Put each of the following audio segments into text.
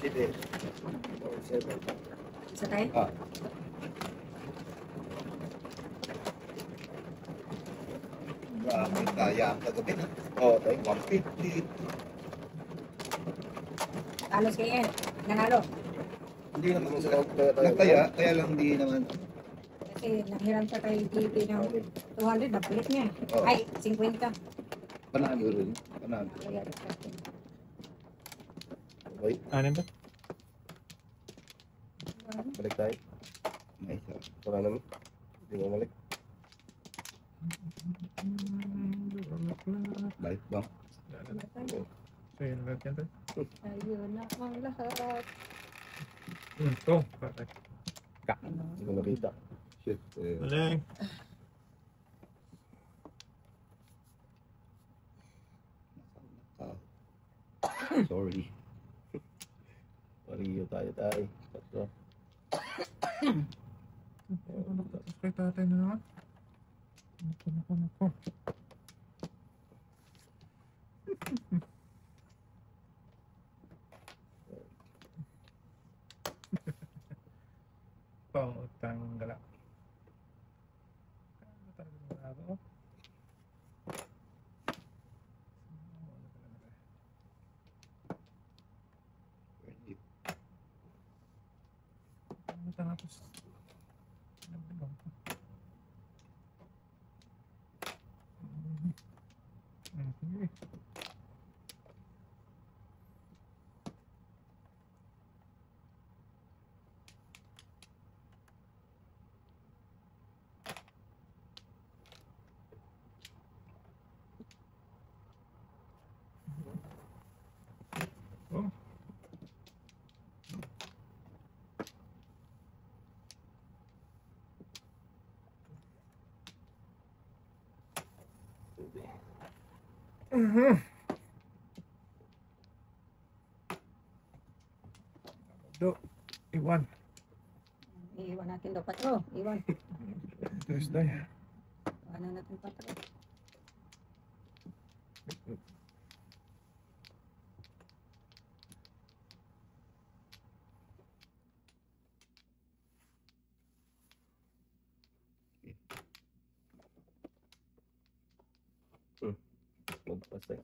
Hindi. 47. Isa tayo? Ah. Grabe, kaya ang kagabi na. Oo, tayo 150. Talos kayo yan. Nanalo. Hindi naman sa kaya lang hindi naman. Kasi nanghiram sa kay TV ng 200, napalit niya. Oo. Ay, 50. Panalo rin. Panalo. Kaya, Okay, Ano ba? balik tayo. May isa. Wala naman. Hindi mo balik. Balik ba? So yun lang yan tayo. ayun na ang lahat. Ito. Perfect. Hindi ko nakita. Shit. Maling. Sorry. Pariyo tayo. Tatlo. Kay tatay na naman. Naku. Pangutang gala. Tapos oh. Iwan. Iiwan natin daw patro. Iwan. Tuesday. Iwanan natin patro. Magpas tayo.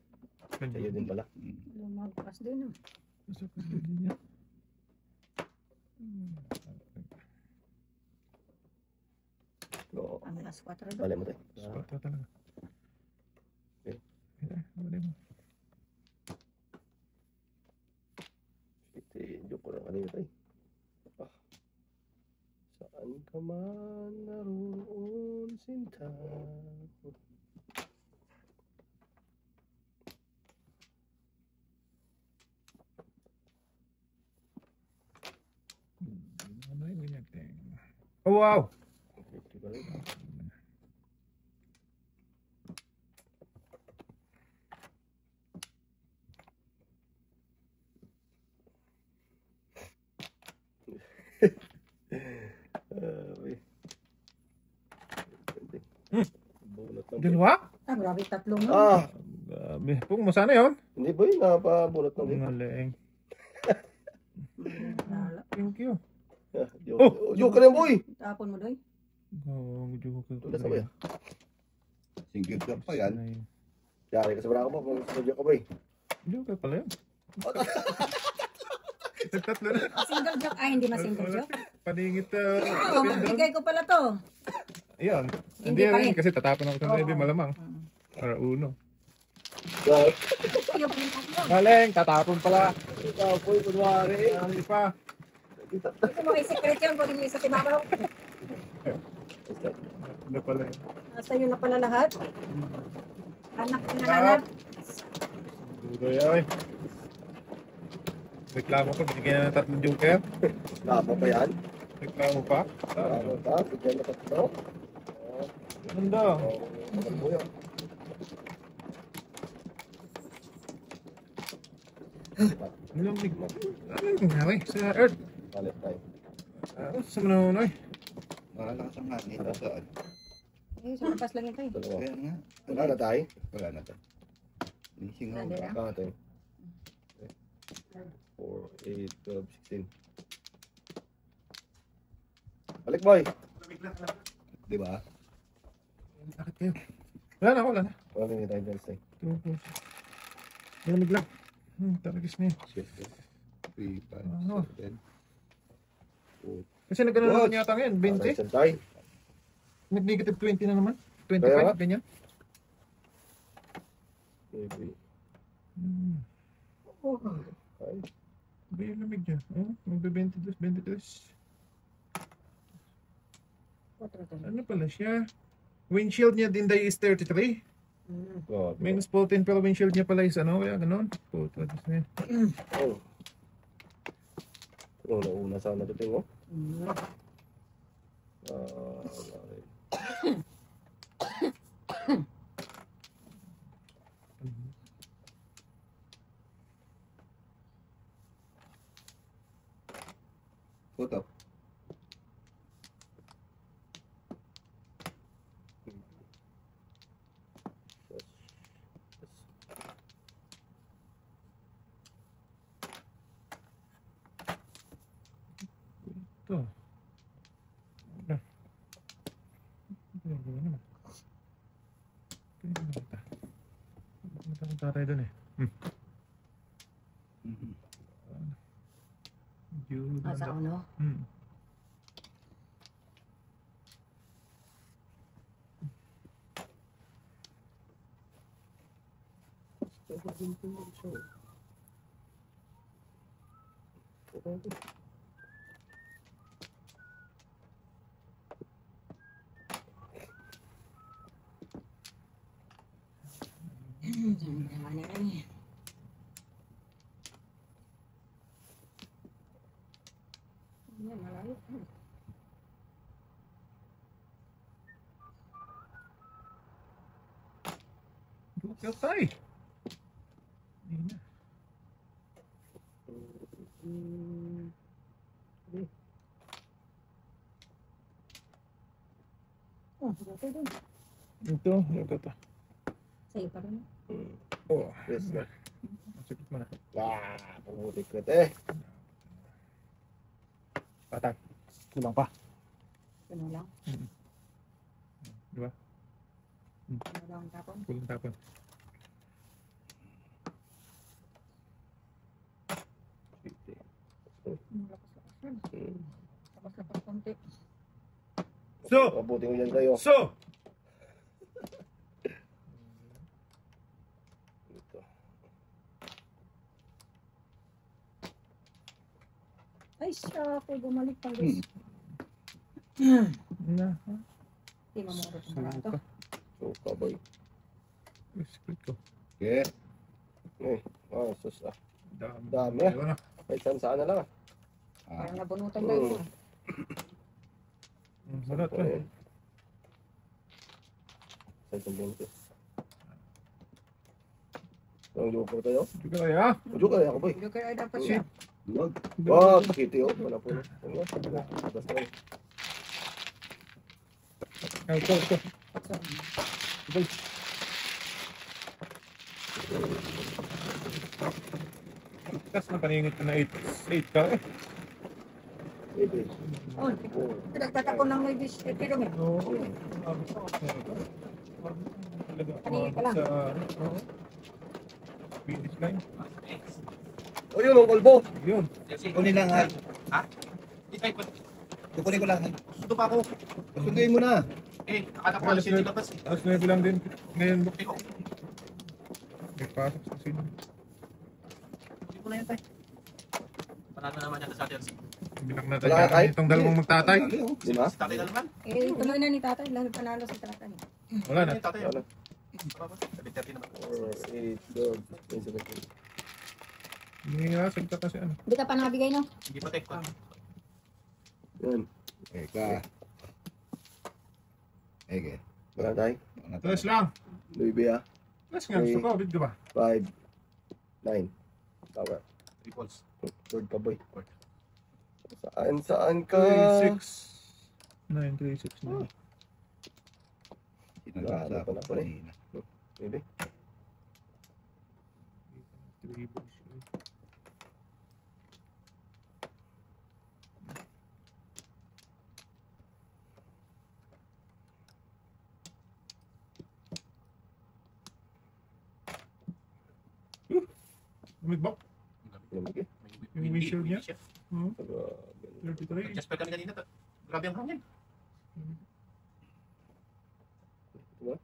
Sa'yo din pala. Lumagpas din oh. Masuk ke jadinya. Oo. Ang alas 4 doon. Balik mo tayo. Sepatu talaga. Okay. Balik mo. Joke ko lang kanina tayo. Saan ka man naroon, sinta? Ano yung ganyan? Oh wow! Dalawa? Ah, grabe tatlo mo. Ah! Grabe. Pung, masana yun? Hindi ba yun? Napabunot ng dito. Maling. Thank you. Joke ka rin, boy! Tapon mo doy. Oh, joke ka. Tula sa ba yan? Singgit ka pa yan. Yari ka sa barako mo kung singgit ka, boy. Joke ka pala yun. Tatlo na. Single joke. Ay, hindi ma-single joke. Paningit. Oo, magbigay ko pala to. Ayan. Hindi Hindi pa rin rin. kasi tatapon ako sa hindi Oo. malamang. Para uno. Yung tatlo. Maling, tatapon pala. Ikaw, boy, kunwari. Hindi pa. Ito mo kay secret yun. Pwede nyo isa tibabaw. Ano pala yun? Nasa yun na pala lahat. Anak na nahanap. Dudoy ay. Reklamo ko, bigyan na ng 3 joker. Tama pa yan? Reklamo pa? Tama pa? Bigyan na tatlo? Ganda. Maganda yan. Nilamig mo. Ano yung nangyari sa Earth? Balik tayo. Sa manonoy. Makalakas ang hangin ito saan? Eh, sa labas lang ito eh. Dalawa. Kaya nga. Wala na tayo? Wala na tayo. Singaw Wala na. na tayo. 4, 8, 12, 16. Balik, boy. Di ba? Bakit kayo? Wala na, wala na. Wala na tayo dyan, say. 2, 4, 6. Malamig lang. Taragis na yun. Shift. 3, 5, Ano? 7, 8. Kasi nagkano naman yata ngayon, 20. Tayo. Nag-negative 20 na naman. Kaya 25, ganyan. Maybe. Oh, 5. ba yung lamig dyan? Magbe-22, 23. Ano pala siya? Windshield niya din is 33. Oh, Minus 14 pero windshield niya pala is ano, kaya ganun. Puta, Diyos na yun. Oh. Una sana ito, tingin mo. Put up. Ito. Ano? Ano naman? Kaya naman kita. Punta kong tatay doon eh. Sa ano? Dukil tayo. Hindi na. Ito. Sa'yo pa rin. Oh, Yes, na. masakit mo na. Pumutik ko ito eh. Patag. Kulang pa. Ano lang? Di ba? Ano lang tapon? Kulang tapon. Lakas-lakas yan. Lakas-lakas konti. So! Mabuti ko yan kayo. So! Ito. Ay, siya ako bumalik pa rin. Na. Hindi mo mo rin ito. Suka, boy. Squid ko. Okay. Sus ah. Dami. Ano? May saan na lang ah. Parang nabunutan tayo. Salat pa. Sa itong 20. Ang joker tayo. Hindi ka kaya. Joker ako, boy. Hindi kaya dapat siya. Wag. Wag. Pakiti oh. Wala po. Basta eh. Ay, ito. Kas na paningit ko na 8 ka eh. Maybe. Oh, nagtatako ng may pero may. Oo. Paningit ka lang. Sa finish line. O yun, ang kalbo. Yun. Kunin lang ha. Ha? Kukunin ko lang. Sundo pa ako. Sunduin mo na. Akala ko alas 7 labas. Alas 9 lang din. Ngayon, may pasok sa sino. Hindi ko na yan, tay. Panalo naman yan sa atin. Bilang natin Wala ka, tay? itong dalawang magtatay. Di ba? Si tatay na naman. Tuloy na ni tatay. Lalo panalo si tatay. Wala na. Yung tatay. Ano? Sabi 30 naman. 4, 8, 12, 17. Hindi nga, sagta kasi ano. Hindi ka pa nabigay, no? Hindi pa, tay. Yan. Eka. Eke. Wala tayo. Plus lang. Luibe ah. Plus nga, gusto ko. Bid ka ba? 5, 9. Tama. 3 balls. Third ka, boy. Saan ka? 3, 6. 9, 3, 6, 9. Sinagasa ako Wala, wala. kanina. Maybe. 3 balls. Umigbak. Lamig eh. Yung windshield niya? Hmm. Grabe. 33. Jasper kami kanina to. Grabe ang hangin. Diba?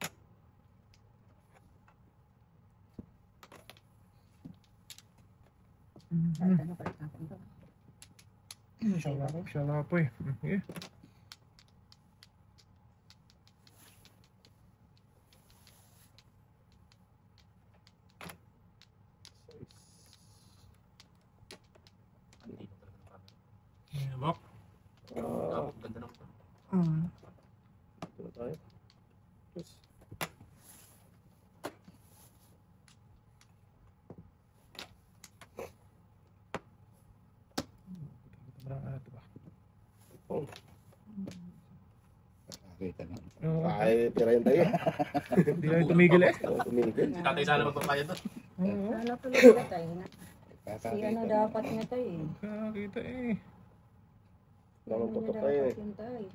Ano pa rin ako ito? Siya lang po eh. Okay. Bak. Ganda ng Ito na tayo. Yes. Oh. Nakakita na. Ay, tira yun tayo. Hindi na yung tumigil eh. Tumigil. Si tatay sana magpapayad doon. Ano tuloy tayo na? Si Nakakita ano na. dapat nga tayo eh. Kakita eh. Lamang Ano putok niya tayo eh. dapat yun tayo.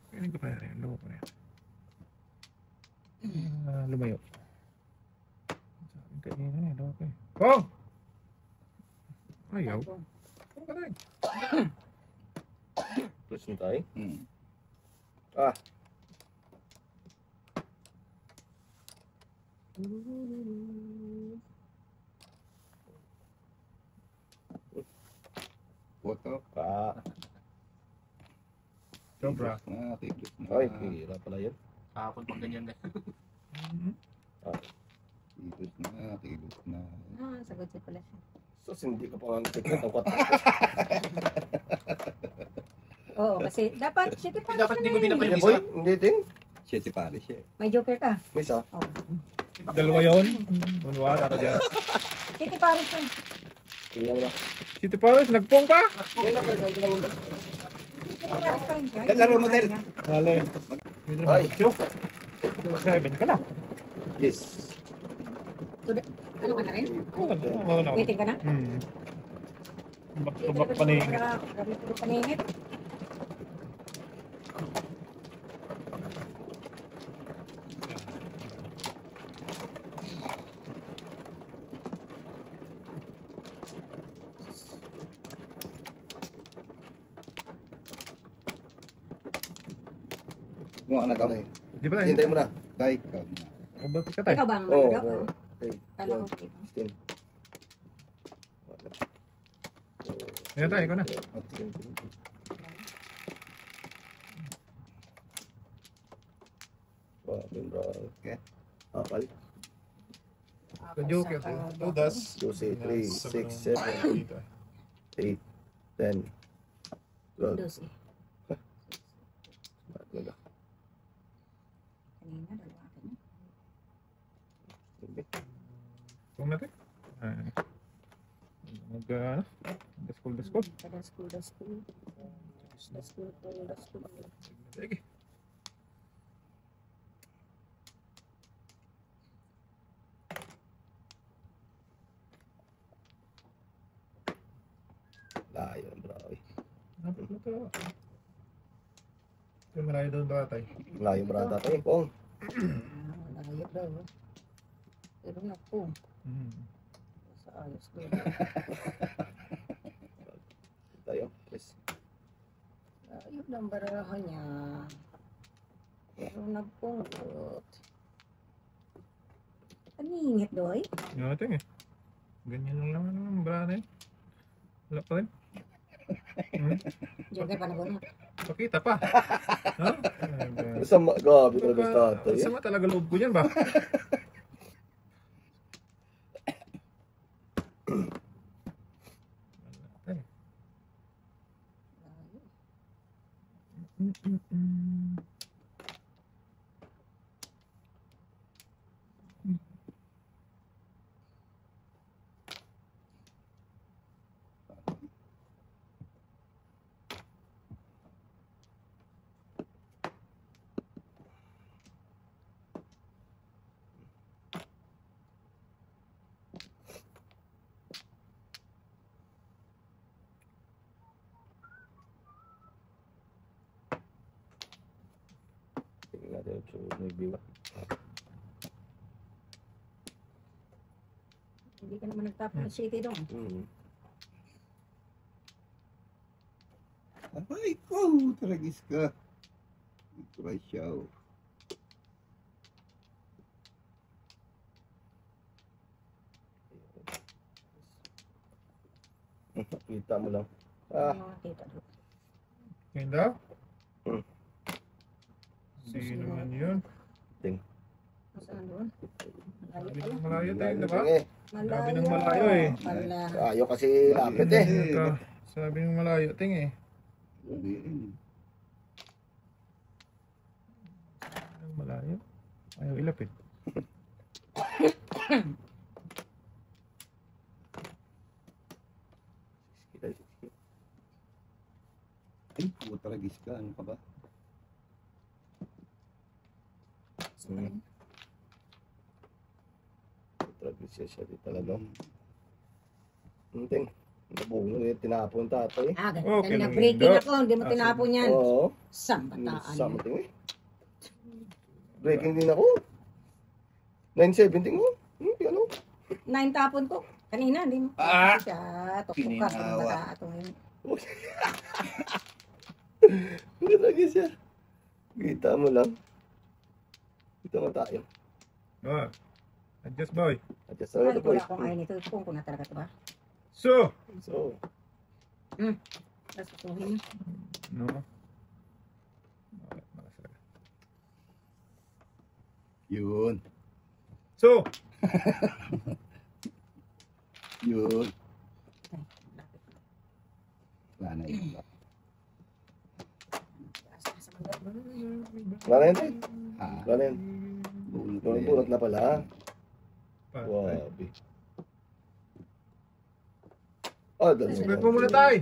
Kainin ko pa rin. Lumo pa rin. Lumayo. Sabi kainin eh. Lumo pa eh. Oh! Ayaw. Ano ka rin? Plus na tayo. Hmm. Ah. Putok. Pa. Sobra. Tigil na. Ay, hira pala yun. Kahapon pang ganyan na. Tigil na. Tigil na. Ah, sagot siya pala siya. Sus, hindi ka pa ang tikot ang kwat. Oo, kasi dapat city pares Dapat di mo na binabay eh. Hindi boy, hindi din. Siya si Paris siya. May joker ka. May isa. Oh. Dalawa yun. Manwala ka dyan. City pares na. Tingnan mo. City Paris, nagpong pa. City pares pa yun siya. Laro mo, Del. Hali. Ay. 7 ka na. Yes. Ano ka na rin? Oo na. Waiting ka na? Bak paningin. Grabe ko paningin. Kung anak ka. Di ba? Hintay mo na. Tay, ikaw na. Ubal ka tayo. Ikaw ba ang Oo. magawa? Okay. Kala ko okay. 16. Ayan tayo, ikaw na. Okay. Apal. Joker. Todas. 2, 3, 6, 7, 8, 10, 12. Dos eh. Wala. Kanina, dalawa ka na. Kung natin. Mag, school. Kada school. Da school. Sige. Layo, bro. Napit mo to. Ito yung malayo doon ba tayo? Layo, brata tayo. Pong. Layo daw. Pero na po. Sa ayos ko. Tayo. Yes. Layo ng baraha niya. Pero nagpungkot. Paningit doy. Yung natin eh. Ganyan lang naman ang brada eh. Wala pa rin. Joker pa na gano'n. Pakita pa. Ha? Sama, gabi talaga sa tatay. Sama talaga loob ko yan ba? Tingnan natin yung may biwa. Hindi ka naman nagtapon ng city doon. Ay, ko, tragis ka. Ito ay siya. Kita mo lang. Ah, Makakita doon. Yun daw? Hmm. Hindi naman yun. Saan doon? Malayo Sabi pala. ng malayo tayo, diba? Sabi ng malayo eh. Pala. Ayaw kasi lapit eh. Sabi ng malayo, ting eh. Ang malayo. Ayaw ilapit. Ay, po, tragis ka. Ano ka ba? Tragis siya dito talaga. Ting, nabungo eh, tinapon tatay. Okay lang nag-breaking yun, ako, hindi mo tinapon yan. Oo. Sambataan. Something eh. Breaking din ako. 917 mo. Ano? 9 tapon ko. Kanina, hindi mo. Ah! Siya, tuktok ka. Pininawa. Tragis siya. Kita mo lang. Kita mo tayo. Oh. Adjust boy. Adjust na ito Wala boys. akong ayaw nito. Kung na talaga ito ba? So. So, Tapos susuhin. No. Yun. So. Yun. Wala na yun. wala na yun tayo. Ha? Wala na yun. Bunot na pala. Patay. Wabi. Oh, dali. Secret mo muna tayo.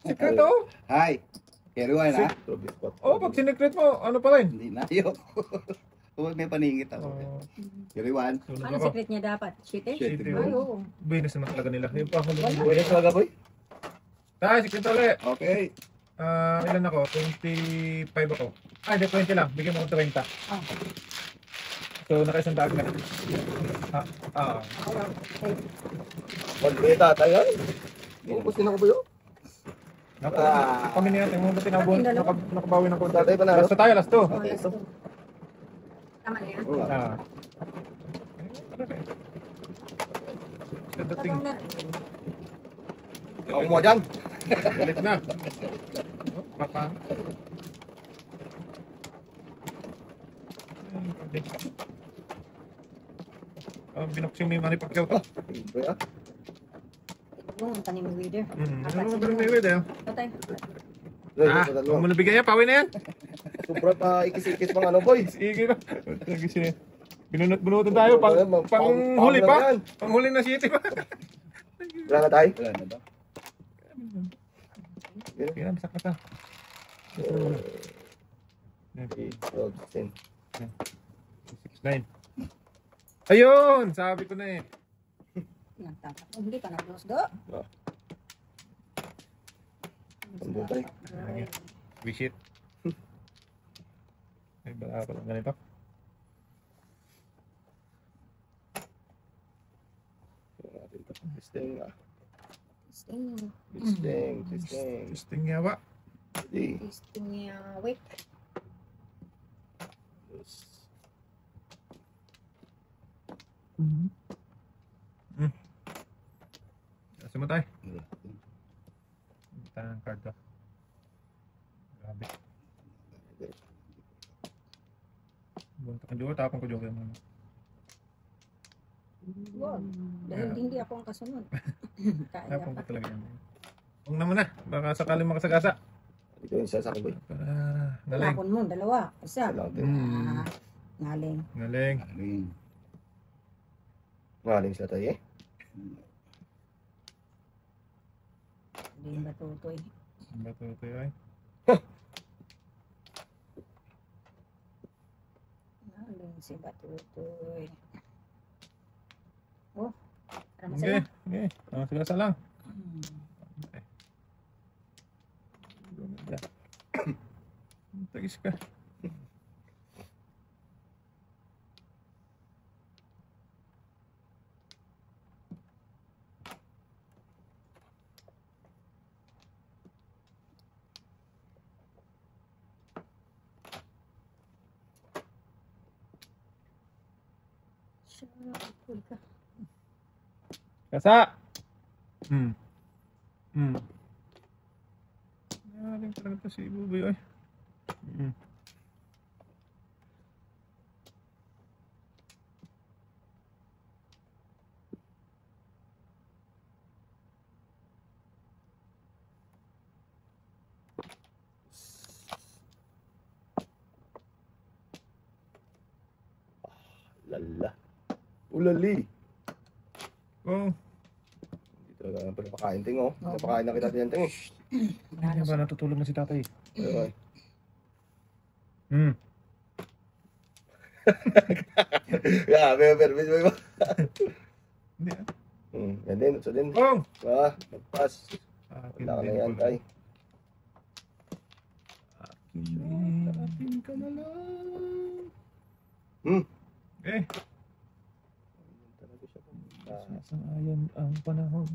Secret oh. Hi. Keruan ha? Tragis pa. Oh, pag sinecret mo, ano pa rin? Hindi na. Ayoko. Huwag may paningit ako. Oh, Keruan. tulog Ano ako. secret niya dapat? Shooter? Shit. Ay, oo. Business naman talaga nila. Yung pa ako. Pwede talaga boy? Tayo, secret ulit. Okay. Ilan ako? 25 ako. Ay, hindi, 20 lang. Bigyan mo ko 30. Ah. So, nakaisang daag na. Pag-break tatay ay. Bukos din ako boy. Kami niya, tingnan mo tinabon. Nakabawi ng konti. Tatay pa na. Last na tayo, last to. Oh, last two. Tama na yan. Sa dating, Tama na. Ako mo dyan. balik na. Papa. Binoksing mo yung money pagkaw to. Boy ah. Yung tanim ng weeder. Ano mo ba rin may word eh? Patay. Huwag mo nabigay yan, pawin na yan. Sobrang ikis-ikis pang ano boy. Sige na. Binunot-bunutan tayo, panghuli Pang- pa. yan. Panghuli na city pa. Wala na tayo. Wala na ba? Sige na, bisak na ta. 12, 6, 9. Ayun! Sabi ko na eh. Nagtatakbo. Hindi ka nag-close do. Andun tayo. Wish it. Ay, bala pa lang ganito. Testing ah. Testing. Testing. Testing yawa. Hindi. Testing niya. Wait. Kasi mo tayo. Tayo ng card to. Grabe. Bunta ka dito, tapang ko dito. Wow. Dahil hindi ako ang kasunod. Kaya Tapang ko pa. talaga yan. Huwag na muna, baka sakaling makasagasa. Ito yung isa sa akin boy. Galing. Tapon mo, dalawa. Isa. Wala natin. Ngaling. Galing. Galing. Maling sila tayo eh. Hindi yung batutoy. Ang bato ito yun. Ngaling si batutoy. Oh. Para Okay, masaya. okay. Sagasa lang. Tagis ka. Cool ka. Kasa! Galing talaga to si Buboy, oy. Lala. Ulali. Oh, Dito na pala pakain ting oh. Napakain na kita din ting oh. hindi ba natutulog na si tatay? Ay. Ya, may permit mo ba? Hindi ah. Yan din, so din. Oh! Nagpas. Akin Wala ka na din yan, po. tay. Akin ka na lang. Eh, Talaga siya pumunta. sasayan ang panahon.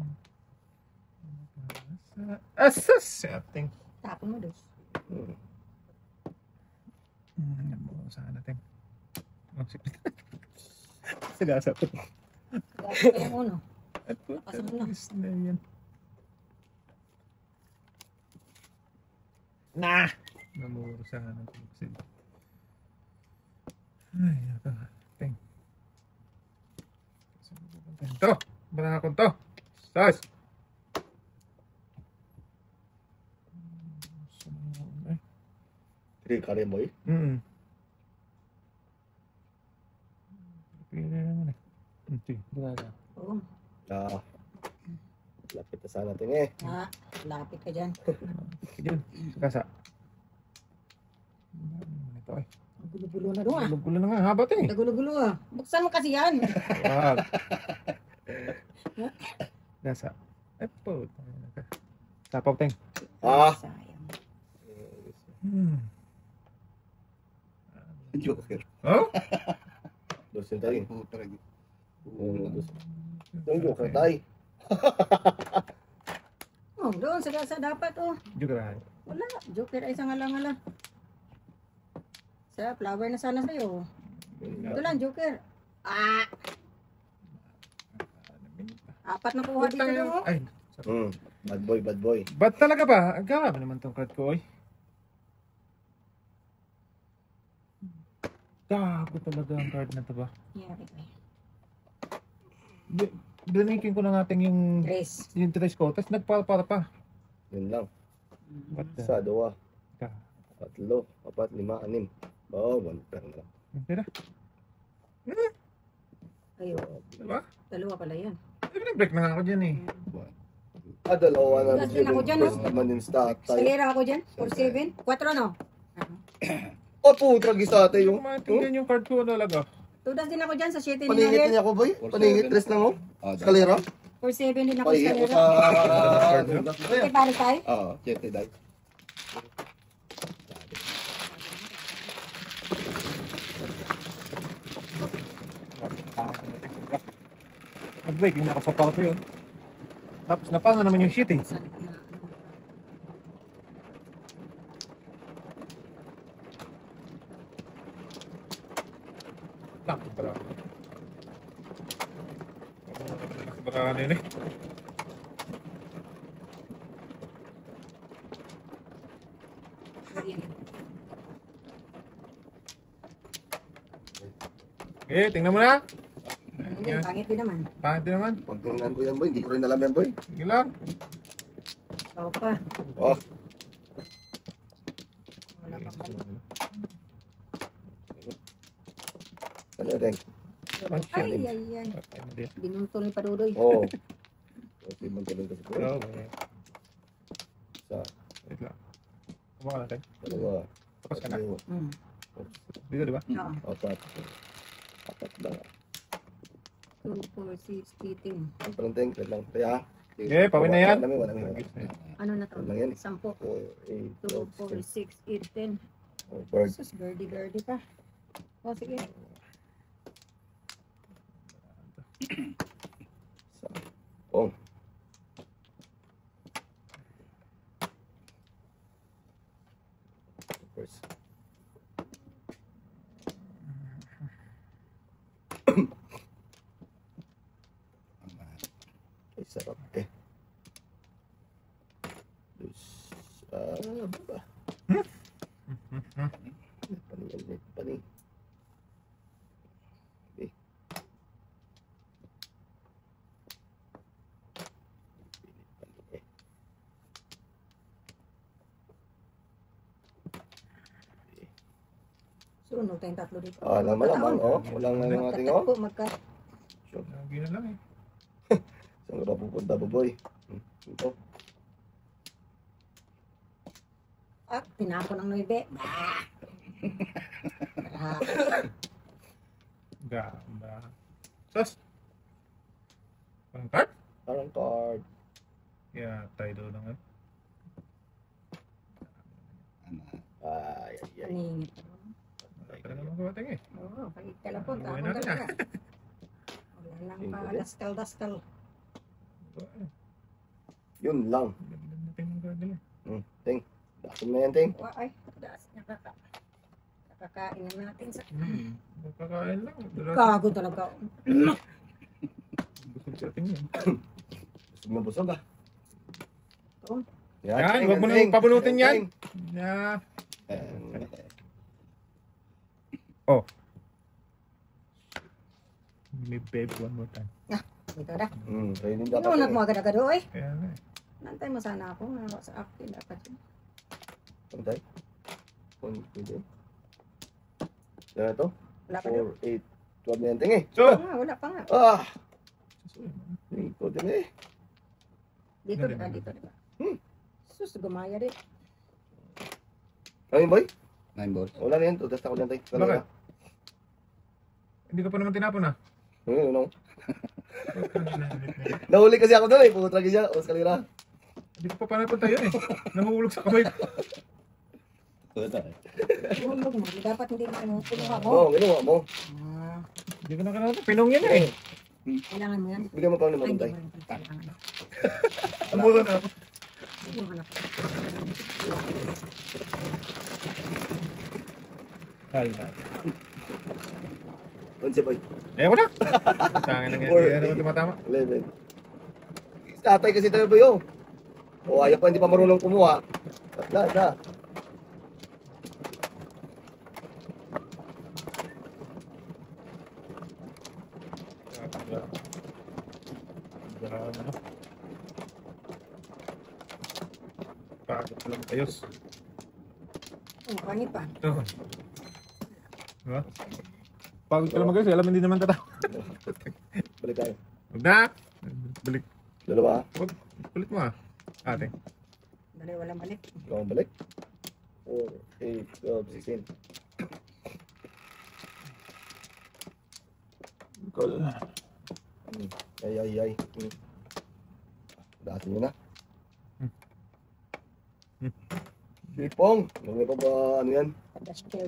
Asas! Ating. Tapon mo dos. Saan natin? Oh, sige. Sinasa to. Gasa pa yung uno. At po, Kasunod na. talis na yan. Nah! Namuro sa hanap ko kasi. Ay, naka. Ting. Saan ko pupuntahin to? Barakon to. Sas! Ay. Three ka rin, boy. Pili naman eh. Hindi, graga. Oo. Lapit na sana ting eh. Lapit ka dyan. Sige, kasa. Ito eh. Ang gulo-gulo na doon ah. Gulo na nga, haba to eh. Nagulo-gulo ah. Buksan mo kasi yan. Wag. Nasa. Ay po. Sapaw ting. Sayang. Joker. Oh? Dosin tayo. Oo, talaga. Yung joker tayo. Oh, doon sa dapat oh. Juga. Wala. Joker ay isang alang-alang. Sa flower na sana sa'yo. Ito lang, Joker. Apat na kuha dito doon oh. Ay. Bad boy, bad boy. Ba't talaga ba? Agawa naman tong card ko, oy. Gago talaga ang card na to ba? Yari ka. Dunikin ko na natin yung Tres. trace ko. Tapos nagpapara pa. Yun lang. What the? Isa, dua, Ka. tatlo, apat, lima, anim. Oo, one pair na lang. Tira. Ayo. Diba? Dalawa pala yan. Ay, break na nga ako dyan eh. Dalawa na Last din ako dyan, no? first naman yung stat tayo. Salera ako dyan. 4-7. 4 no? Oh, putrag isa tayo yung... Yung maintindihan yung card ko talaga. Tudas din ako dyan sa 7 Paningit din niya ako, boy. Paningit tres lang, oh. Skalera. 4-7 din ako sa Paningit ko salera. sa... Okay, pare tayo. Oo, chete dahil. Nag-break, yung nakasapal ko yun. Tapos napanga naman yung shit eh. Laki pala. Laki pala yun eh. Okay, tingnan mo na. Hindi, pangit din naman. Pangit din naman. Pagtungan ko yan, boy. Hindi ko rin alam yan, boy. Sige lang. Ikaw pa. Oh, Wala pa pala. ano rin? Ay, ay, ay. Binuntol ni Parudoy. Oo. Okay, magkaroon kasi po. Okay. Isa, Wait lang. Kumaka natin. dalawa, Tapos ka na. tatlo, Dito, di ba? Oo. apat. Apat lang. 2, 4, 6, 18. Ang parang tank, lang. Kaya, Okay, pawin na yan. Wala namin. Ano na to? Ano yan? 10. 4, 8, 2, 12, 4, 6, 8, 10. Oh, bird. Sus, gardy pa. O, sige. Oh. First. Sarap eh. Dus, baba. Pani. Okay. Sunod tayong tatlo dito. Alam mo naman, oh. Walang ng ating, oh. Magkatagpo, magka... Lagi na lang eh. Saan ka pupunta, boy? Ito. Ah, tinapon ng 9. Bah! Ganda. Sus! Parang card? Parang card. Yeah, tayo daw lang eh. Ay. Paningit. Wala ka naman kawating eh. Oo, balik telepon. Buhay Tapon natin, talaga. Wala lang pa, daskal-daskal. Yun lang. Ganda natin yung card nila. Ting. Dasin mo yan, Ting. Ay, daas niya kakakain na natin sa... Magkakain lang. Gago talaga. Busog sa ating yan. Busog na busog, ah. Oo. Yan, Ting, wag mo Ting. nang pabunutin yan. Ting. Yeah. Ayan. Oh. May babe one more time. Ito na. Kayo din dapat. Inunat mo agad-agad, oy. Kaya na eh. Nantay mo sana ako. Nawa sa akin dapat yun. Pantay. Pwede. Yan ito. Wala pa daw. 4, 8, 12 na yan, Ting eh. So! Wala pa nga. Ah! Ito din eh. Dito, dito, diba? Sus, gumaya din. Ano yun, boy? 9 balls. Wala na yan. Test ako lang, Ting. Bakit? Hindi ka pa naman tinapon ah. No. Nahuli kasi ako doon eh. Pumunta lagi siya. O, kalira. Hindi ko pa panapon tayo eh. Nahuhulog sa kamay ko. Hulog mo. Dapat hindi mo pinuha mo. Oo, ginawa mo. Ah, Hindi ko na kanata. Pinong yan eh. kailangan mo yan. Bigyan mo pa ng Ay, hindi matantay. mo rin kailangan. Tumuro na ako. Hindi mo hanap. Ay, Ano siya, boy? ayaw ko na. Sangin lang yan. Hindi naman tumatama. 11. Tatay kasi tayo, boy, oh. O, ayaw pa, hindi pa marunong kumuha. Na. Pagod ko lang ayos. Pangit pa. Ito. Diba? Pagod ka lang mag-ayos. Alam hindi naman tatawa. Balik tayo. Huwag na. Balik. Dalawa, Huwag. Kulit mo ah. Ate. Dali, walang balik. ikaw ang balik. 4, 8, 12, 16. Call. Ay. Dasin nyo na. Sipong. Ano pa ba, ano yan? Daskil.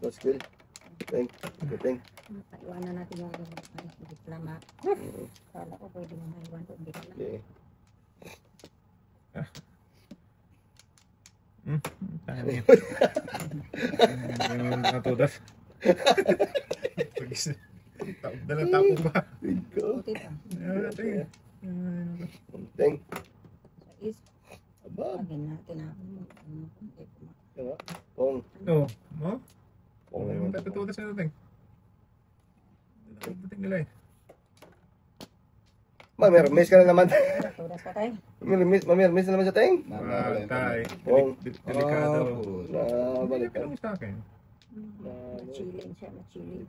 Skill. Teng. Iwanan natin yung diploma. Kala ko pwede mo maiwan ko. Hindi ko lang. Okay. Tahan yan. Yung natudas. Pagis. Dalang tapo ba? Ikaw. Puti pa. Teng. Sa is, Aba. pagin natin ako. Hindi ko ma- Diba? Pong. Oo. Mo? Pong. Ano yung tatutudas na natin? Dating nila eh. Mamirmis ka na naman. Tudas pa tayo. Mamirmis na naman sa Teng. Tay. Pong. Delikado. Balik ka. Ano sa akin? Machilling siya, machilling.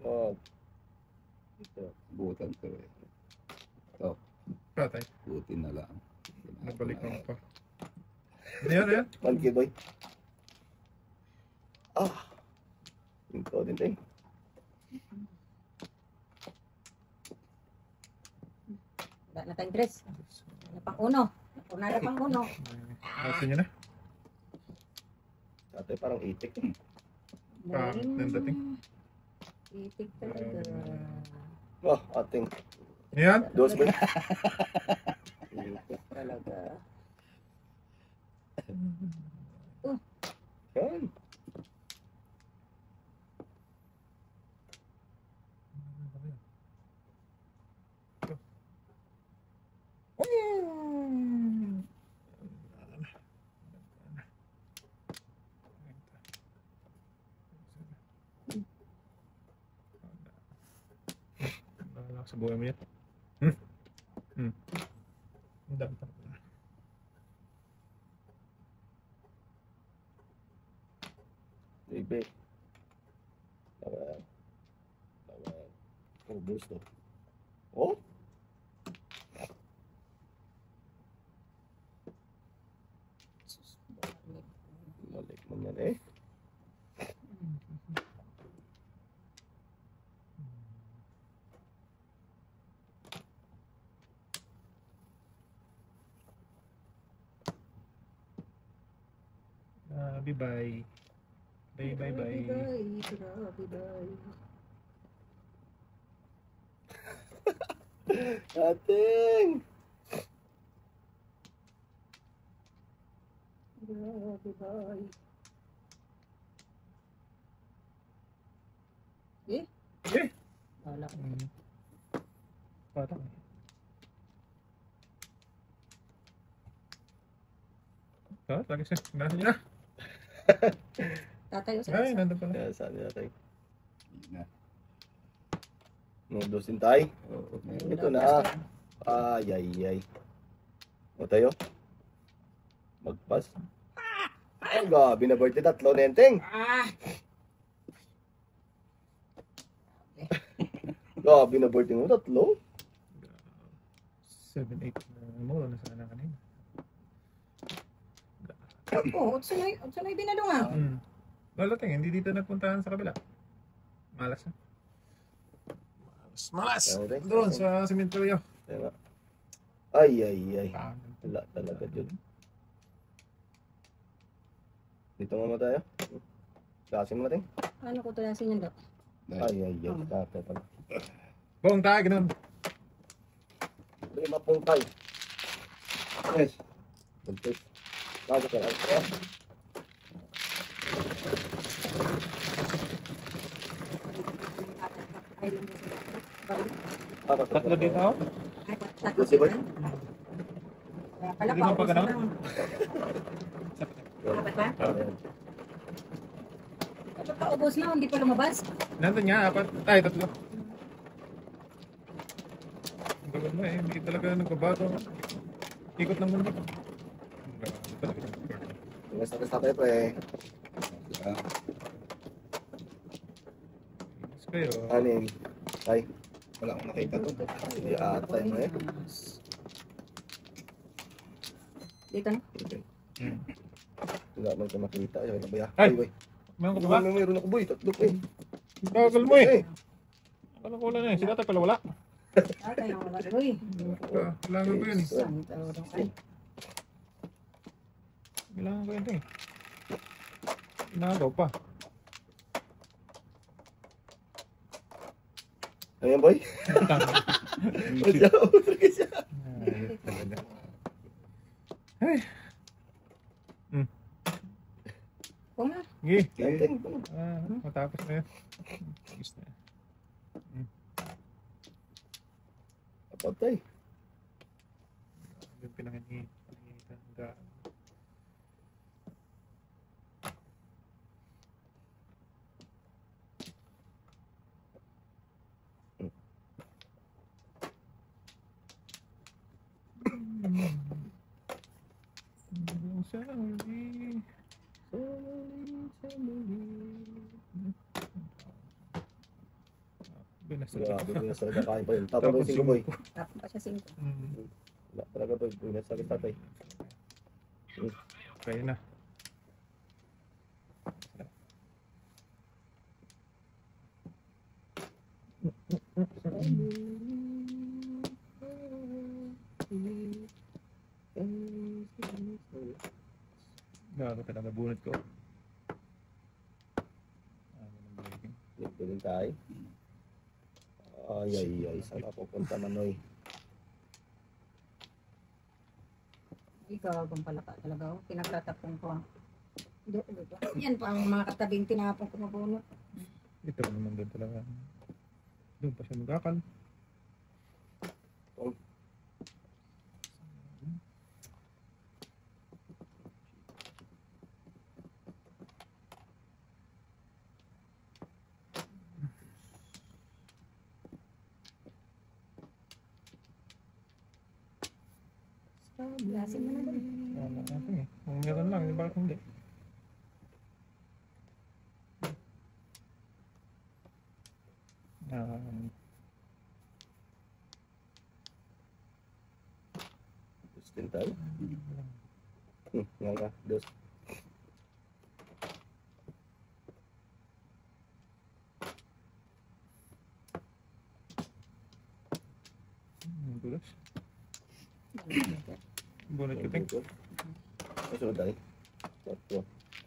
Oh. Butan to eh. Patay. Butin na lang. Nagbalik ako pa. Ano yan? One kid, boy. Ikaw din, Teng. Wala na tayong dress. Wala pang uno. Wala pang uno. Kasi nyo na. Tatay parang itik. Ng dating. Itik talaga. Oh, ating. Yan. Dos, boy. Itik talaga. Yan. sa buhay mo yan. Hmm? Hmm. Ang dami pa. Baby. Tawag. Tawag. Oh, gusto. Oh? Balik mo yan eh. Bye-bye. Bye-bye. Bye-bye. Ating! Bye-bye. Eh? Wala ko. Patang. Lagi siya. Nasa niya. Tatayo sa Ay, isa. nandun pala. Kaya saan natin? Hindi na. Nudos din tayo. Ito na. Ay, ay, ay. O tayo? Magpas. Ay, gabi na birthday tatlo, Nenteng. Gabi na birthday mo tatlo. 7-8 na mo. Nasa na kanina. Oo, utso na ibinalo nga. Lalating, hindi dito nagpuntahan sa kabila. Malas na. Malas! Okay. Doon sa cementerio. Tama. Ay, ay, ay. Wala talaga dyan. Dito muna tayo. Kasin mo natin. Ano ko tulasin yan daw? Ay, ay, ay. Tatay pala. Buong tayo, ganun. Lima pong tayo. Yes. Buntis. Bago ka lang. Tatlo dito ako. Tatlo Si Boy? Kala Hindi mo pa ganun? Apat ba? Ayan. Dapat pa ubos na, hindi pa lumabas. Nandun nga, apat. Ay, tatlo. Ang gagawin mo eh, hindi talaga nagbabago. Ikot ng mundo. Yung sa tayo pa eh. Ah, Yes kayo. Anin. Ay. wala akong nakita to. Hindi atay mo eh. Dito na. Wala man ka makita. Ay, ano ba ya? Ay! Boy. Meron ka ba? Mayroon ako boy. Tatlo pa eh. Bagal mo eh. Eh. Akala ko wala na eh. Si tatay pala wala. Tatay ang wala. Uy. Kailangan ko yun eh. Saan ito? Ay, Kailangan ko yun eh. Inagaw pa. Ayan boy. Madyaw talaga siya. Ay, talaga. Ay. kung na. Sige. Nenteng. Matapos na yun. Ayos na. Apatay. Yung pinanginitan. Grabe boy. Nasa kain pa yun. Tapos boy. Sige boy. Tapos pa siya 5. Wala talaga boy. Boy nasa tatay. Kaya na. Gago talaga bunot ko. Dito din tayo. Ay, ay, ay. Saan ka pupunta Manoy? Ikaw, kung pala ka talaga. Pinagtatapong ko. Yan pa ang mga katabing tinapong ko mabunot. Ito naman doon talaga. Doon pa siya magakal. Gasin mo na doon. Wala natin eh. Kung meron lang, bakit hindi? Dos din tayo. Nga nga, dos. Dulas. Bunot ko ting. Kasunod tayo. Tatlo.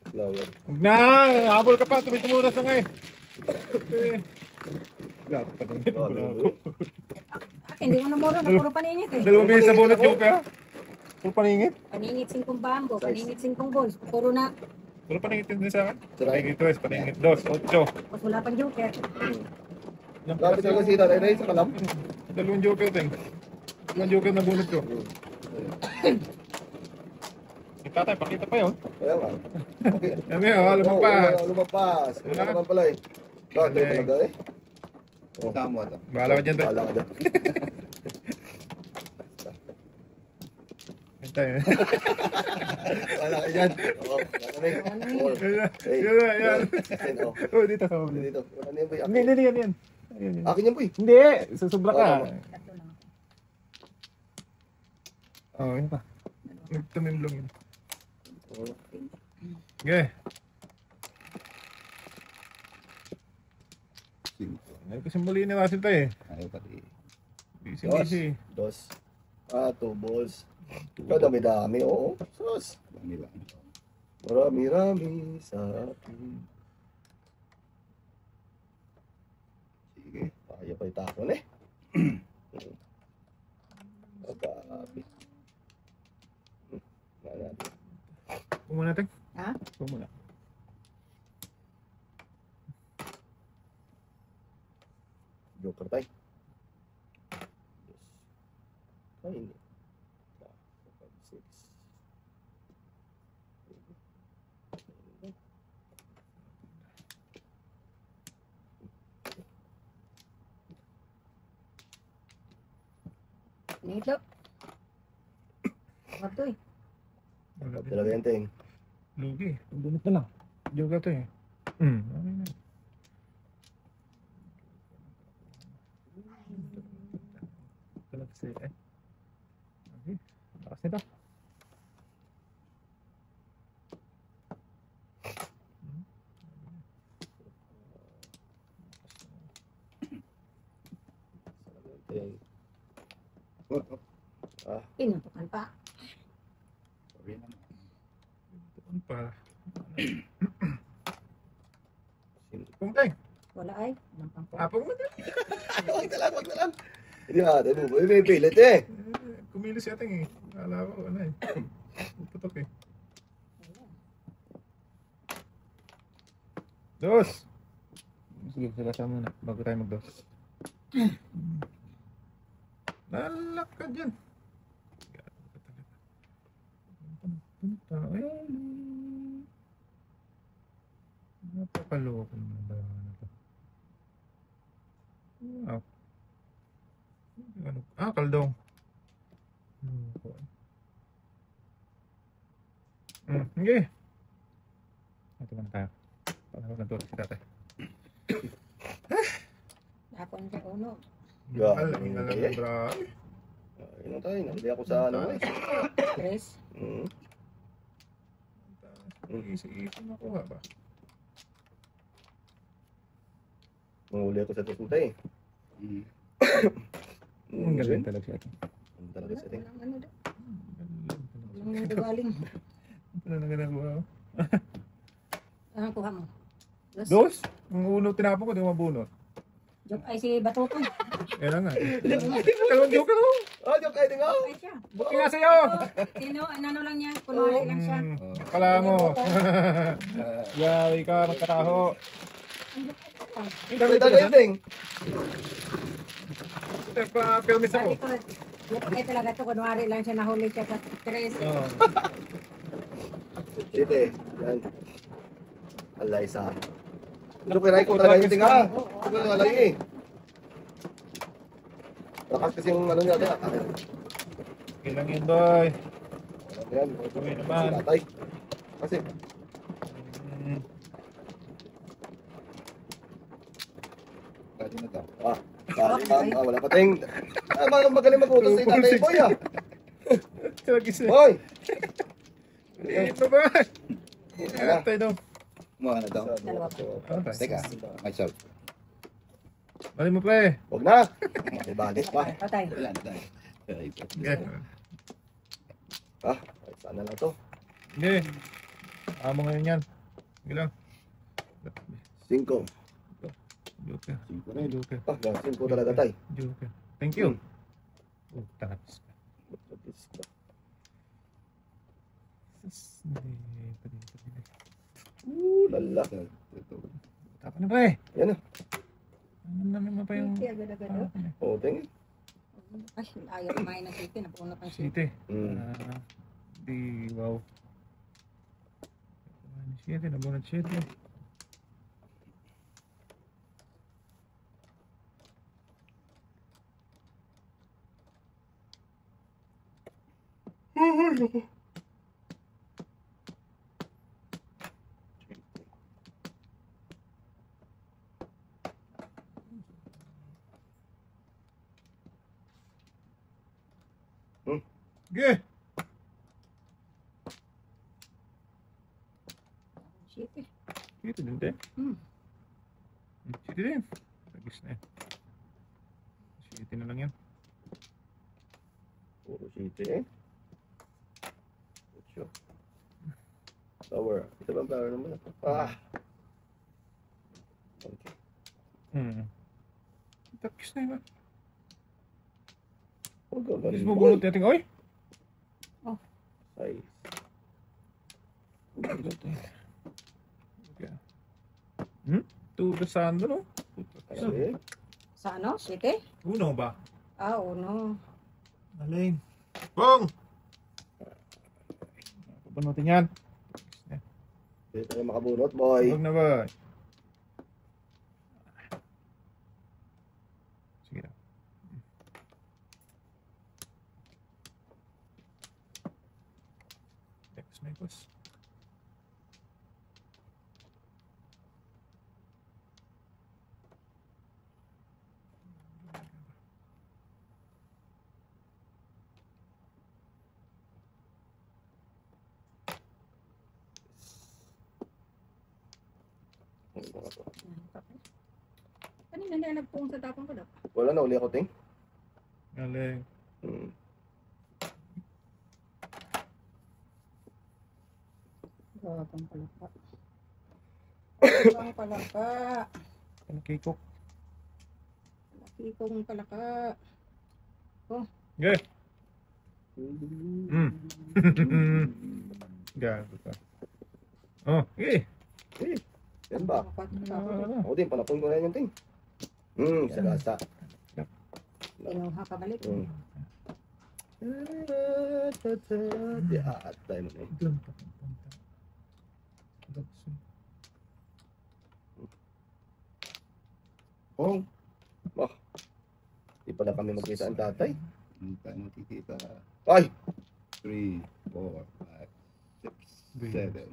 Flower. Huwag na! Habol ka pa! Tumitumuras na nga eh! Gato pa din. Hindi mo na mura na puro paningit eh. Dalawang bilis na bunot yung ka. Puro paningit. Paningit 5 bambo, paningit 5 balls. Puro na, Puro paningit din sa akin. Saray. Paningit 2, paningit 2, 8. mas wala pang joker. Grabe talaga si Tatay Ray sa kalam. Dalawang joker din. Dalawang joker na bunot ko. Si tatay, pakita pa yun. Kaya nga. Okay. Yan nga, lumagpas. Lumapas. Wala naman pala eh. Bakit tayo talaga eh? Oh. Tama to. Bahala ka dyan tayo. Bahala ka dyan. Hintay. Bahala ka dyan. Oo. Ano eh? Four. Eight. Yan. 10. Oh. Oh, dito sa mga. Dito. Ano yan boy? Hindi, yan. Ayun. Akin yan boy. Hindi, susubra ka. Tatlo lang. Oh, yun pa. Nagtumimlong yun. Oh. Okay. Cinco. Ay, kasi muli ni Russell tayo eh. Ayaw pati. Busy. Dos. 2 balls. Kadami-dami. Oo. Sus. Dami lang. Marami-rami sa atin. Sige. Kaya pa itapon eh. Magabi. Magabi. Pumuna natin. Ha? Pumuna. Joker tayo. Yes. Ay, hindi. 6. Nito. Mato eh. Wala din. Talaga yan ting. Lugi. Bunot na lang. Joker to eh. Okay na. Talaga siya eh. Okay. Lakas nito. Ting. Pinuntukan pa. Sorry naman. Doon pa. Sino? Puntay. Wala ay. Anong pang Apong mo din. Wag na lang, wag na lang. Hindi na, tayo mo. May pilit eh. Kumilos yata eh. Akala ko ano eh. Putok eh. Dos! Sige, sila sa muna. Bago tayo mag-dos. Nalak ka dyan. Punta. Napakaloko naman ba ano to? Wow. Ano? Kaldong. Okay. Ito na tayo. Para nagtulog si tatay. Ako ang sa uno. Grabe. Ang alam grabe. Ayun na tayo. Nandili ako sa ano eh. Tres. Isi-isi nakuha ba? Manguli ako sa tusunta eh. Ang galing talaga siya. Ang talaga sa ting. Walang ano daw. Walang nagaling. Ano na ginagawa ko? Anong kuha mo? Dos? Ang uno tinapon ko, di mabunot. Joke ay si Batutoy. Kaya na nga. Dalawang joke ako. Ah, joke kayo din ako. Ay siya. Buti nga sa'yo. Sino? Ano lang niya? Kunwari lang siya. Kala mo. Yari ka, magkataho. Dami talaga yun ting. Pa-permis ako. Sabi ko, joke ay talaga to. Kunwari lang siya nahuli siya sa tres. Oo. Site. Yan. Alay sa. Ano kaya ko talaga yung ting ha? Ano kaya alay eh. Lakas kasi yung ano niya. Okay lang yun, boy. Ano yan? Gawin naman. Si tatay. Kasi, Hmm. Pwede na daw. wala pa ting. Magaling mag-utos si tatay boy ah. Tragis na. Boy! Ito ba? Ayan tayo daw. Kumuha na daw. Dalawa pa. Okay. Teka, myself. Bali mo pre. Huwag na. Ibalik pa. Patay. Wala na tayo. Okay. Sana lang to. Sige. Amo ngayon yan. Sige lang. 5. Joker. Singko rin. Joker. 5 talaga tay. Joker. Thank you. Oh, tapos ka. Lala. Tapa na pre. Yan na. Ano naman mo pa yung... City, agad-agad. Oo, tingin. Ay, ayaw kumain ng city. Napuno pang city. City. Mm. Di, wow. City, nabunod city. Sige. City. City din din. Hmm. City din. Lagis na yan. City na lang yan. Puro city eh. Sure. Flower. Isa bang flower naman? Okay. Tapos na yun. Huwag ka Alis galing. mo bunot natin. Oy! Ay. Tugasando no? Kasi. Sa ano? City? Uno ba? Uno. Alin. Bong! Pabunutin yan. Hindi tayo makabunot, boy. Huwag na ba? Sige na. Next. Kanina na nagpung sa tapang ko daw. Wala na, uli ako, ting. Galing. Gawang palaka. Gawang palaka. Panakikok. Laki kong palaka. Okay. Gago ka. Oh, okay. Yan ba? Ah, Ako din, panapon ko na yan, ting. Sagasa. Inuha ka balik. Di aatay mo na eh. Biglang papunta. Oh. Di pala kami magkita ang tatay. Hindi tayo makikita. Ay! 3, 4, 5, 6, 7.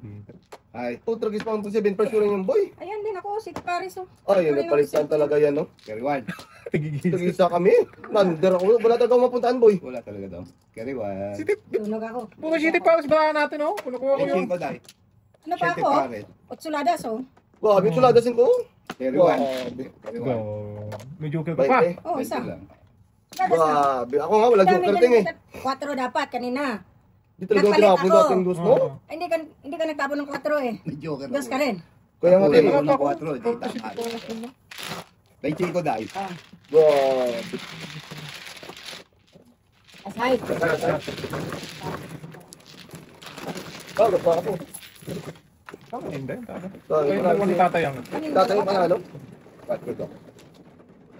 Ay, Tragis pa ang 7 first ko rin yung boy. Ayan din ako, si Paris. Oh. Ay, yun, napalitan talaga yan, no? carry 1. Tigigil. Tagisa kami. Nander ako. Wala talaga akong mapuntaan, boy. Wala talaga daw. Carry 1. Tunog ako. Puro city para sa bala natin, oh. Kunakuha ko Ay, yun. 5 dahil. Ano pa 7 ako? pares. Otsuladas, oh. Grabe, tuladasin ko. Carry 1. Grabe. Carry 1. Go. May joker ka pa. Baite. Oh, isa. lang. Otsuladas na. Grabe. Ako nga, wala joker ting eh. 4 dapat kanina. Di talaga Nagpalit tinapon ako. dating dos mo. Ay, hindi ka nagtabon ng 4 eh. May joker Dos ka rin. Kaya nga, Wala ting. ko ng 4. Di tama. May 5 dahil. Ah. Grabe. Asay. Bago pa ako. Tama, hindi. Tama. Bago Kaya pa naman ni ako. tatay ang. Tatay yung panalo. Bago ko.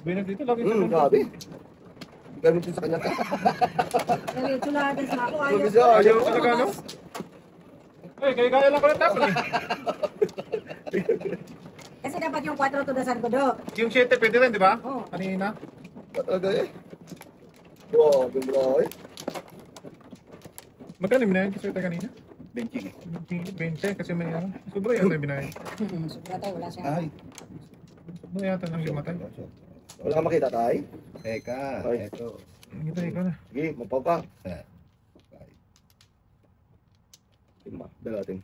Binag dito lagi sa Grabe. Ganun din sa kanya. Dali, otsuladas na ako. Grabe Ayaw. siya. Ayaw ka talaga, no? Ay, kaya lang ko lang tapon eh. Kasi dapat yung 4 tudasan ko do. Yung 7 pwede rin, di ba? Oh. Kanina. Talaga eh. Grabe, bro. Magkano binayan kasi tayo kanina? 20. 20 kasi may ano. Sobra yata yung binayan. Sobra tayo, wala siyang Ay, Sobra yata ng lima tayo. Wala kang makita tayo? teka, Ay. eto. Ito, ikaw na. Sige, mapaw ka. Bye. Lima, dalating.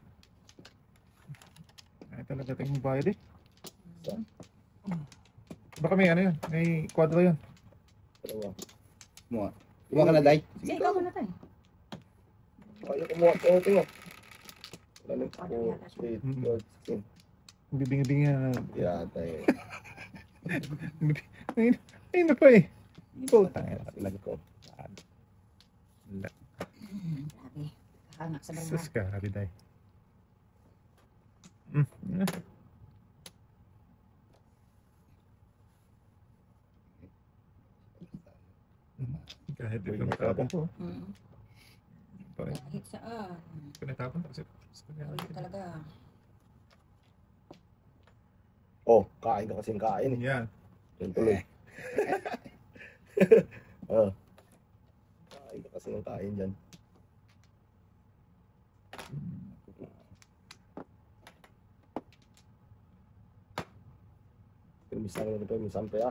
Ay, talaga tayo yung bayad eh. Isa, Baka may ano yun. May kwadro yun. dalawa. Kumuha. Kumuha ka na, Day. Sige, ikaw muna tayo. Ayaw kumuha ko, tingnan. Wala nang Kwadro 4, yata siya. 8, 12, 16. Bibingi-bingi na. Yata eh. Ayun na pa eh. Ikaw. Lag ko. Grabe. Kakangak sa Sus barangay. ka, Habiday. Kahit ito natapon po. Mm. Parang Kahit saan. ito natapon kasi. Ulit talaga. Oh, kain ka kasing kain eh. Yan. Yan tuloy. Oh. Kain ka kasi ng kain dyan. Permisan mo ito, permisan pa ya.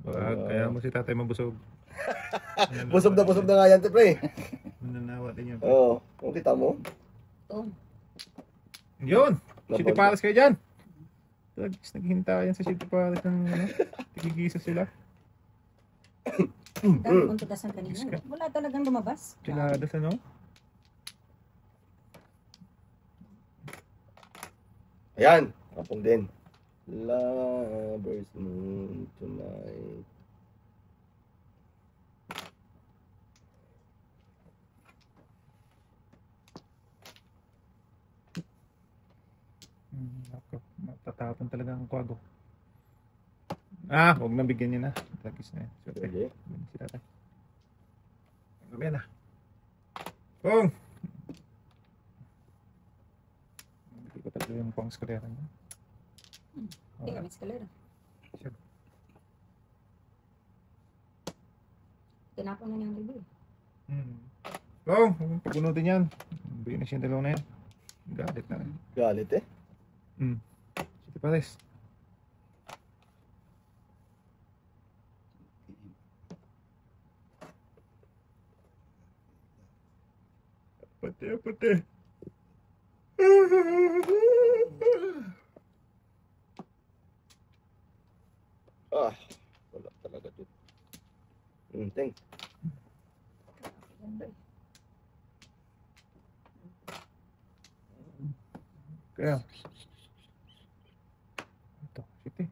Wag, kaya mo si tatay mabusog. Busog na nga yan, pre. Mananawa din yan. Oo, kung kita mo. Ito. Yun! City Palace kayo dyan! Naghintayan sa City Palace ng ano, tigigisa sila. Dami kong tugasan kanina. Wala talagang lumabas. Piladas ano? Ayan, kapong din. Lovers moon tonight. Ako, matatapon talaga ang kwago. Ah, huwag na bigyan niya na. Tagis na yan. Siyempre, Sige. bigyan si tatay. Gabi na. Kung! Hindi ko talaga yung pang skalera niya. Hindi kami eskalera. Sure. Tinapon na niya ang libo. Kung! Pagunutin yan. Bigyan na siya yung dalawa na yan. Galit na rin. Galit eh. City Palace. Pati. Ah, wala talaga dito. Ting. Kaya. Ito, City.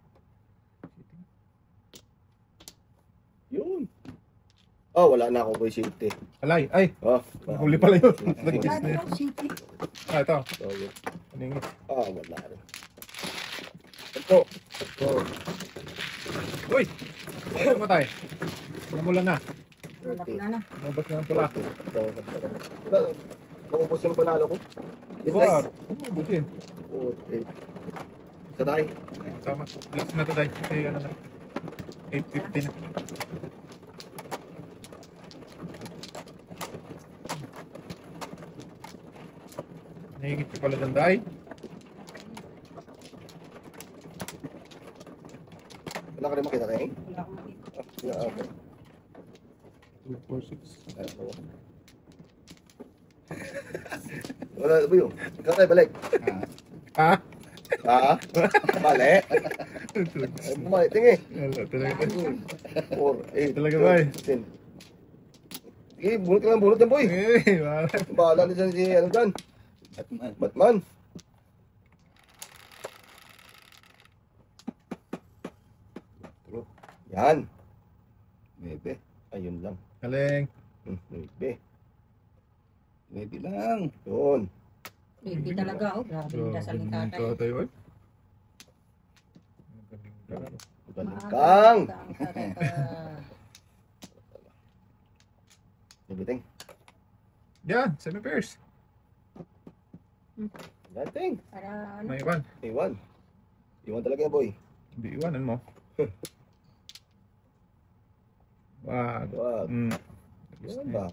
Yun. Oh, wala na ako boy city. Alay, ay! Oh, Huli pala yun. Wala Nagigis na yun. daw city. Ah, ito. Oh, yun. Ano yung Ah, wala rin. Ito. Oh. Uy! Ano matay? Namulan na. Wala pula na. Nabas na ang pula. Maubos yung panalo ko. Wow! Butin. Okay. Sa tayo. Tama. Last na to tayo. Kasi ano na. 8:50 na. Nahigit ka pala dyan, Day. Wala ka rin makita tayo. Wala akong makita. Yeah, okay. 246. Ayun, oo. Wala ba yun? Ikaw tayo, balik. Ha? Ha? Mali? Ay, bumali. Tingi. Wala talaga. 4, 8, Talaga ba eh? 10. Sige, bunot ka lang bunot yan, boy. Eh, wala. Bahala na dyan si, ano dyan? Batman. Batman. Yan. 9. Ayun lang. Galing. 9. 9 lang. Yun. Baby talaga, oh. Grabe yung dasal ni tatay. Tatay, oy. Galing ka. Galing kang. Ang tatay ka. Bibiting. Yan, 7 pairs. Dating. Para ano? May iwan. Iwan. Iwan talaga yan, boy. Hindi iwanan mo. Wag. Wag. Mm. Iwan ba?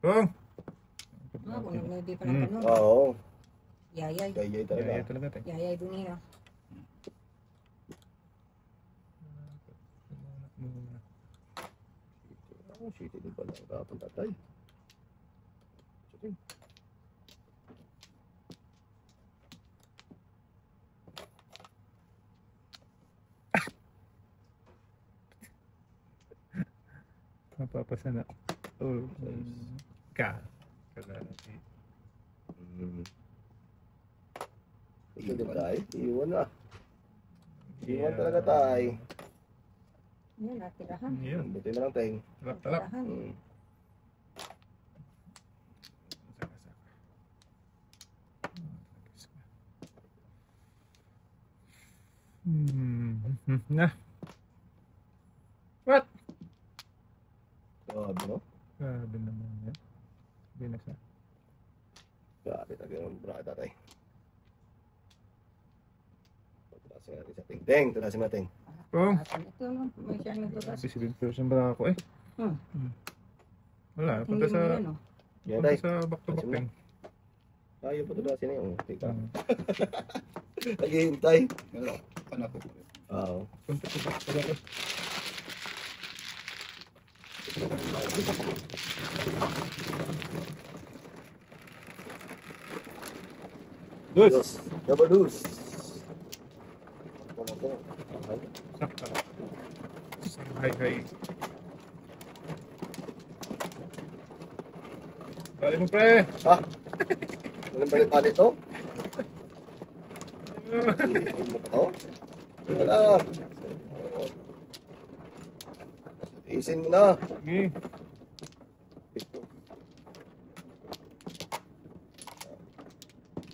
Pong! Kung hindi pa ng ganun. Oo. Yayay. Yayay Kaya talaga. talaga tayo. Yayay dunia. Oh, shit, hindi pala. Kapag tatay. Shit. Mapapasa na. Oh, ka. Ito din tayo. Iwan na. Iwan talaga tayo. Yan, natirahan. Yun. Buti na lang tayo. Talap. Natirahan. Na. What? Grabe, no? Grabe naman yan. Binas na. Grabe talaga yung brada tayo. Tulasin natin sa ting. Tulasin natin. Pong! Ito, no? May siya nagtutas. Kasi 7% ba ako eh? Wala. Punta Hindi sa... mo yan, no? Yan Punta tayo. sa back to back din. Ayaw pa tulasin na yung tika. Naghihintay. Pero, anak ko. Oo. Punta sa back to back. Dos. Double dos. Sakta. Hay. Bali mo pre! Ha? Walang balik-balik to? Oo. Wala. Isin mo na. Sige.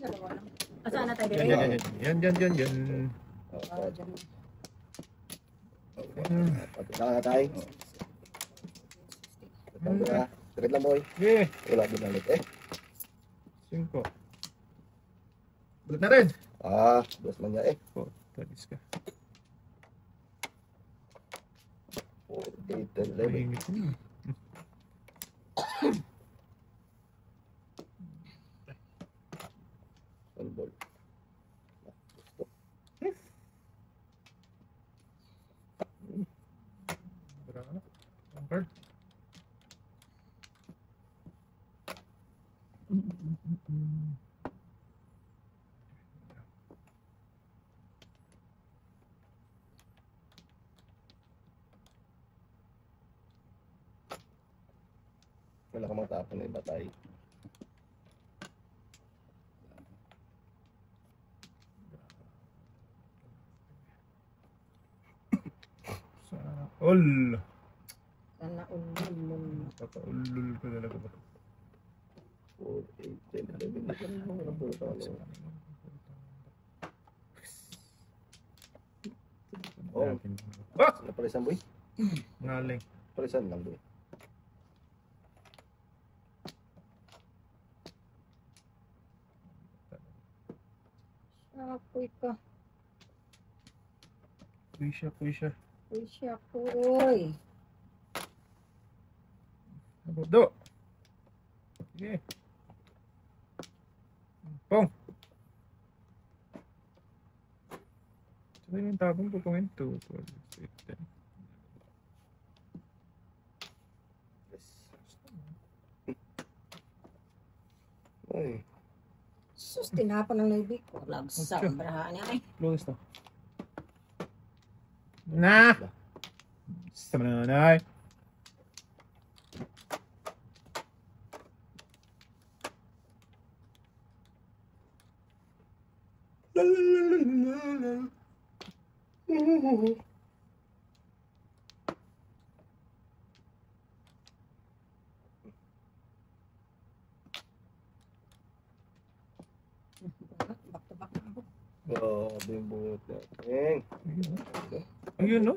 Dalawa lang. Saan na tayo Yan. dito? Oo. Dyan. Patula na tayo. Patula. Sakit lang boy. Sige. Wala binalit eh. 5. Bulat na rin. Dos man niya eh. Talis ka. 4, 8, 11. Mahingit na. One ball. Wala ka na. Ang card. Wala ka matapon na yung batay. Sana all. Sana ulul. Papaulul ko talaga ba? 4, 8, 10, 11. Wala po ito. Oh. Ah! Napalisan boy? Ngaling. Palisan lang boy. Apoy ka. Puy siya. Uy siya po. Uy. Abodo. Sige. Pong. Sabay yung tabong ko pong 2, 12, 8, 10. Yes. Ay. Sus, tinapon ng naibig ko. Lagsak. Barahaan niya ay. Close to. Na! Sama na nanay. Back to back na ako. Grabe yung bungot natin. Ayun, no?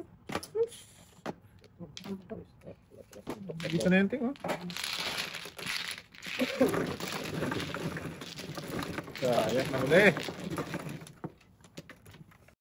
Dito na yung ting, oh. Kaya, nahuli.